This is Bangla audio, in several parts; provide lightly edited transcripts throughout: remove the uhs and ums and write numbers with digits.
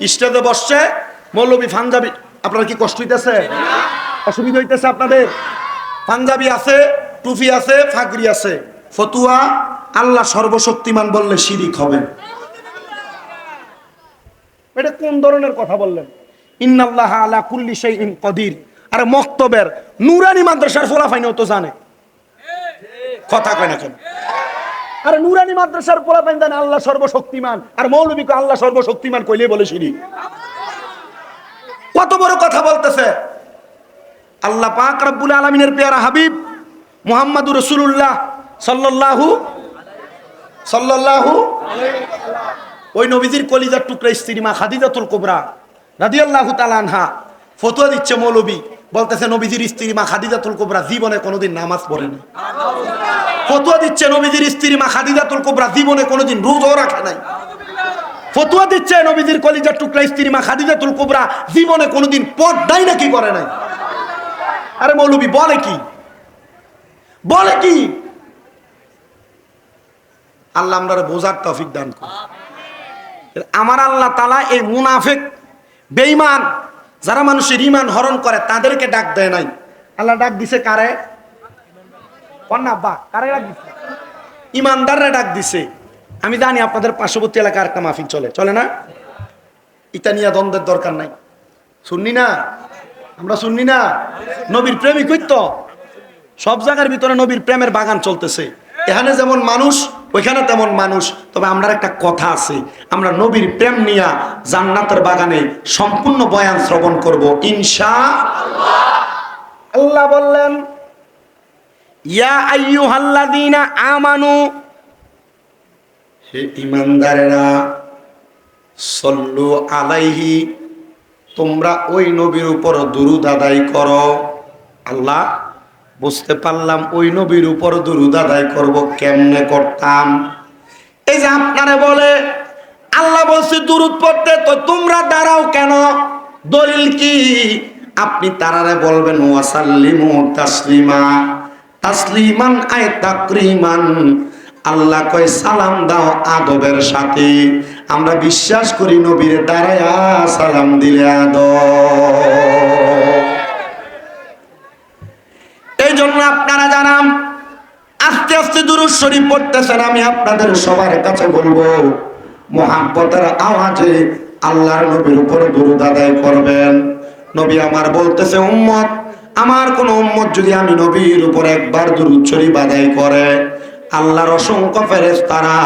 স্টেজে বসছে মৌলবী পাঞ্জাবি। আপনার কি কষ্ট হইতেছে? অসুবিধা হইতেছে আপনাদের? পাঞ্জাবি আছে, টুপি আছে, ফাগরি আছে, ফতুয়া আল্লাহ সর্বশক্তিমান বললে শিরিক হবে। এটা কোন ধরনের কথা বললেন? ইন্নাল্লাহ আলা কুল্লি শাইইন কদির। আরে মক্তবের নুরানি মাদ্রাসার ফলাফাইনও তো জানে, কথা কয় না কেন? আরে নুরানি মাদ্রাসার ফলাফাইন জানে আল্লাহ সর্বশক্তিমান, আর মৌলবীকে আল্লাহ সর্বশক্তিমান কইলে বলে শিরিক। কত বড় কথা বলতেছে! আল্লাহ পাক রব্বুল আলামিনের পেয়ারা হাবিব মুহাম্মাদুর রাসূলুল্লাহ সাল্লাল্লাহু ওই নবীজির কলিজার টুকরা স্ত্রী মা খাদিজাতুল কুবরা রাদিয়াল্লাহু তাআলা আনহা ফতোয়া দিচ্ছে। মৌলবী বলতেছে নবীজির স্ত্রী মা খাদিজাতুল কুবরা জীবনে কোনোদিন নামাজ পড়েনি। ফতোয়া দিচ্ছে নবীজির স্ত্রী মা খাদিজাতুল কুবরা জীবনে কোনোদিন রোজাও রাখে নাই। ফতোয়া দিচ্ছে নবীজির কলিজার টুকরা স্ত্রী মা খাদিজাতুল কুবরা জীবনে কোনোদিন পর্দাই নাকি করে নাই। আরে মৌলবী বলে কি, বলে কি? আল্লাহ আমরা বোঝার তৌফিক দান করুন। আমার আল্লাহ তাআলা এই মুনাফিক বেঈমান যারা মানুষের ঈমান হরণ করে তাদেরকে ডাক দেয় নাই। আল্লাহ ডাক দিছে কারে? কন্যাব্বা কারে ডাক দিছে? ঈমানদাররা ডাক দিছে। আমি জানি আপনাদের পার্শ্ববর্তী এলাকার একটা মাহফিল চলে, চলে না? এটা নিয়ে দ্বন্দ্বের দরকার নাই। শুননি না? আমরা শুননি না? নবীর প্রেমিক হইতো সব জায়গার ভিতরে নবীর প্রেমের বাগান চলতেছে। এখানে যেমন মানুষ ওইখানে তেমন মানুষ। তবে আমরা একটা কথা আছে, আমরা নবীর প্রেম নিয়ে জান্নাতের বাগানে সম্পূর্ণ বয়ান শ্রবণ করব ইনশাআল্লাহ। আল্লাহ বললেন ইয়া আইয়ুহাল্লাযীনা আমানু, হে ঈমানদারেরা, সল্লু আলাইহি, তোমরা ওই নবীর উপর দুরূদ আদায় করো। আল্লাহ বুঝতে পারলাম ওই নবীর উপর দুরূদ আদায় করব, কেমনে করতাম? এই যে আপনারা বলে আল্লাহ বলছে দুরূদ পড়তে, তো তোমরা দাঁড়াও কেন? দলিল কি? আপনি তারারে বলবেন ওয়াসাল্লিমু তাসলিমা, তাসলিমান আয় তাকরিমান। আল্লাহ কয় সালাম দাও আদবের সাথে। আমরা বিশ্বাস করি নবীরে দাঁড়ায়া সালাম দিলে আদব। এই জন্য আপনারা জানাম আস্তে আস্তে দুরূদ শরীফ পড়তেছেন। আমি আপনাদের সবার কাছে বলবো মুহাব্বতের আওয়াজে আল্লাহর নবীর উপর দুরূদ আদায় করবেন। নবী আমার বলতেছে উম্মত, আমার কোন উম্মত যদি আমি নবীর উপর একবার দুরূদ শরীফ আদায় করে, আল্লাহর অসংখ্য ফেরেশতারা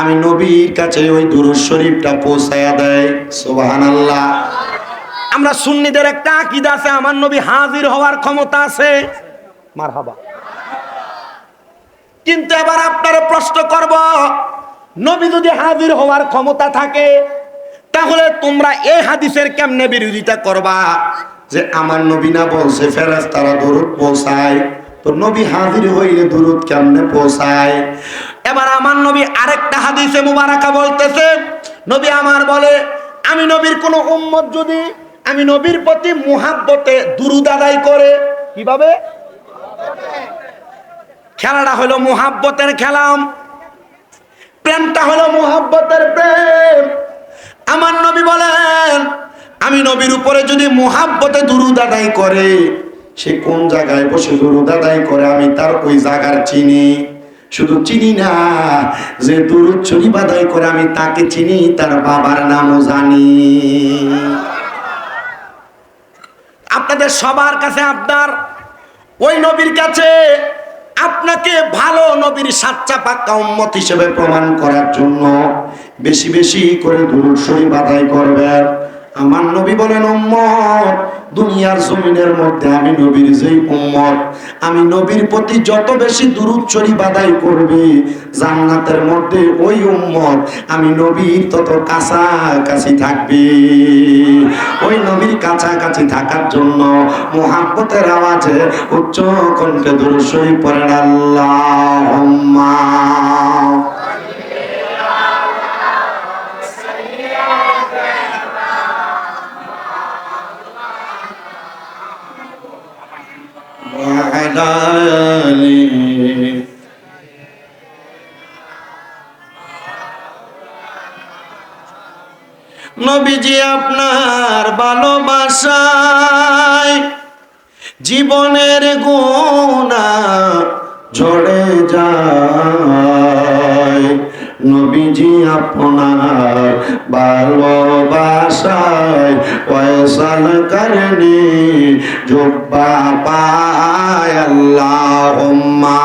আমি নবীর কাছে ওই দুরূদ শরীফটা পৌঁছায়া দেয়। সুবহানাল্লাহ। আমরা সুন্নিদের একটা আকীদা আছে, আমার নবী হাজির হওয়ার ক্ষমতা আছে। মারহাবা। কিন্তু এবার আপনারা প্রশ্ন করব, নবী যদি হাজির হওয়ার ক্ষমতা থাকে তাহলে তোমরা এই হাদিসের কেমনে বিরোধিতা করবা যে আমার নবী না বলছে ফেরেশতারা দুরূদ পৌঁছায়, তো নবী হাজির হইলে দুরূদ কেমনে পৌঁছায়? এবার আমার নবী আরেকটা হাদিসে মুবারাকা বলতেছে, নবী আমার বলে আমি নবীর কোন উম্মত যদি আমি নবীর প্রতি মুহাব্বতে দুরূদ আদায় করে, কিভাবে? খেলাটা হলো মুহাব্বতের খেলা, প্রেমটা হলো মুহাব্বতের প্রেম। আমার নবী বলেন আমি নবীর উপরে যদি মুহাব্বতে দুরূদ আদায় করে, সে কোন জায়গায় বসে দুরূদ আদায় করে আমি তার ওই জায়গার চিনি। শুধু চিনি না, যে দুরূদ শরীফ আদায় করে আমি তাকে চিনি, তার বাবার নামও জানি। আপনাদের সবার কাছে আপনার ওই নবীর কাছে আপনাকে ভালো নবীর সাচ্চা পাক্কা উম্মত হিসেবে প্রমাণ করার জন্য বেশি বেশি করে দুরূদ শরীফ আদায় করবেন। আমার নবী বলেন উম্মত, দুনিয়ার জমিনের মধ্যে আমি নবীর যেই উম্মত, আমি নবীর প্রতি যত বেশি দুরূদ শরীফ আদায় করবে, জান্নাতের মধ্যে ওই উম্মত আমি নবীর তত কাছাকাছি থাকবে। ওই নবীর কাছাকাছি থাকার জন্য মুহাব্বতের আওয়াজে উচ্চ কণ্ঠে দুরূদ শরীফ পড়েন আল্লাহুম্মা নবী নবীজি আপনার ভালোবাসায় জীবনের গুনাহ ঝরে যায়। নবীজি আপনার ভালোবাসায় ওয়াসাল করনি জুব্বা পায়। আল্লাহুম্মা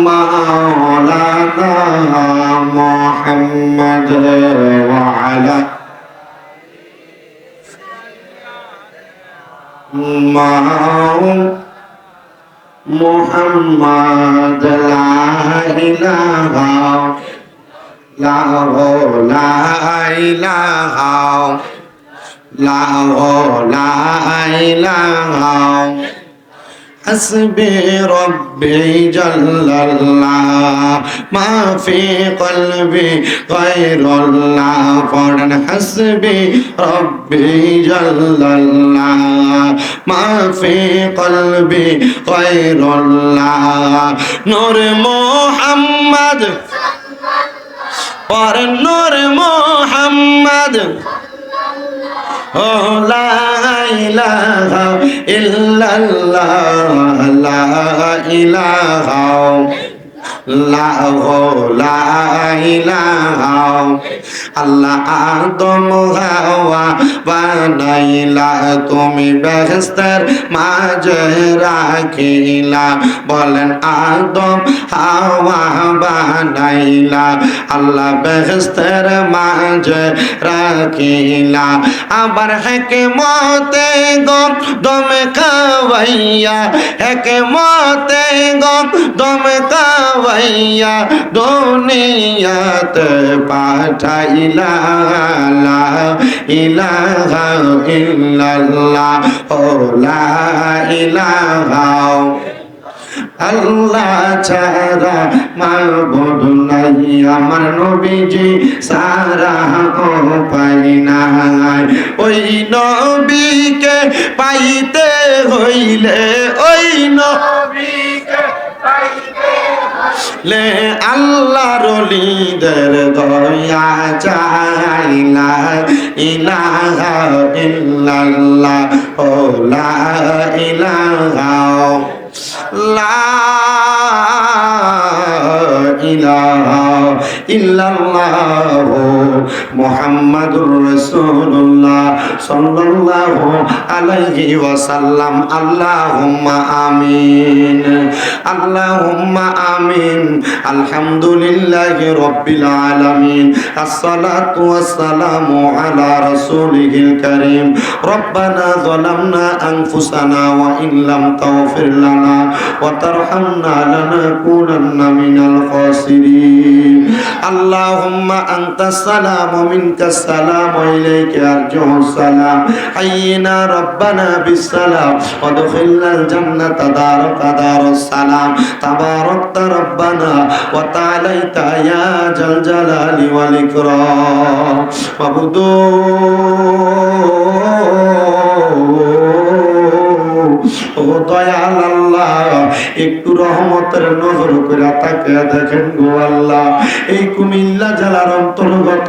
মাওলানা মুহাম্মদ ওয়া আলা মুহাম্মদ লা ইলাহা লা ইলাহা লা ইলাহা حسبي ربي جل الله ما في قلبي غير الله فورن حسبي ربي جل الله ما في قلبي غير الله نور محمد और नूर मोहम्मद لا إله إلا الله لا إله لا إله আল্লাহ আদম হাওয়া বানাইলা তুমি বেহেশতের মাঝে রাখিলা। বলেন আদম হাওয়া বানাইলা আল্লাহ বেহেশতের মাঝে রাখিলা। আবার হিকমতে গম দম খাওয়াইয়া হিকমতে গম দম খাওয়াইয়া দুনিয়াতে পাঠাইলা। লা ইলাহা ইল্লাল্লাহ ও লা ইলাহা আল্লাহ ছাড়া মাবুদ নাই আমার নবীজি সারা ও পাই নাই। ওই নবীকে পাইতে হইলে ওই নবীকে পাইতে লে আল্লাহর ওলিদের দয়া চাই। লা ইলাহা ইল্লাল্লাহ ও লা ইলাহা লা ইলাহা ইল্লাল্লাহ মুহাম্মাদুর রাসূলুল্লাহ সাল্লাল্লাহু আলাইহি ওয়াসাল্লাম। আল্লাহুম্মা আমিন আল্লাহুম্মা আমিন। আলহামদুলিল্লাহি রাব্বিল আলামিন আসসালাতু ওয়াসসালামু আলা রাসূলিহিল কারীম। রব্বানা যালামনা আনফুসানা ওয়া ইন লাম তাগফির লানা ওয়া তারহামনা লানাকুনান্না মিনাল খাসিরিন। আল্লাহুম্মা আনতাস সালাম ওয়া মিনকাস সালাম ওয়া ইলাইকা আরজিউস সালাম। হাইয়িনা রাব্বানা বিস সালাম ওয়াদখিলনাল জান্নাতা দারুস সালাম। তাবারাকতা রাব্বানা ওয়া তাআলাইতা ইয়া জাল জালালি ওয়াল ইকরাম। মাবুদু ও দয়াল আল্লাহ একটু রহমতের নজর করে তাকে দেখেন গো আল্লাহ। এই কুমিল্লা জেলার অন্তর্গত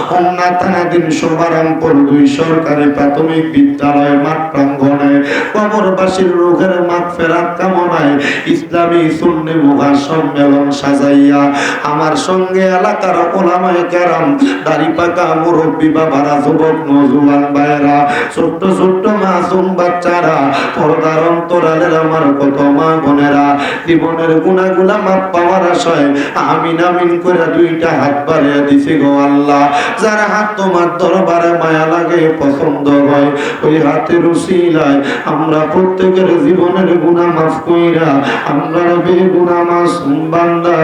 হোমনা থানাধীন শোভারামপুর 2 সরকারি প্রাথমিক বিদ্যালয় মাঠ প্রাঙ্গণে কবরবাসীর রোগের মাগফিরাত কামনায় ইসলামী সুন্নি মুহা সম্মেলন সাজাইয়া আমার সঙ্গে এলাকার ওলামায়ে কেরাম, দাড়ি পাকা মুরব্বী বাবারা, যুবক নওজোয়ান ভাইরা, ছোট্ট ছোট্ট মাসুম বাচ্চারা, পর্দার অন্তরালের আমার কত মা বোনেরা জীবনের গুনাহগুলা মাপ পাওয়ার আশায় আমিন আমিন করে 2টা হাত বাড়িয়ে দিছি গো আল্লাহ। যার হাত তোমার দরবারে মায়া লাগে, পছন্দ হয়, ওই হাতের উসিলায় আমরা প্রত্যেকের জীবনের গুনাহ মাফ কইরা আমরা বেগুনাহ মাসুম বান্দা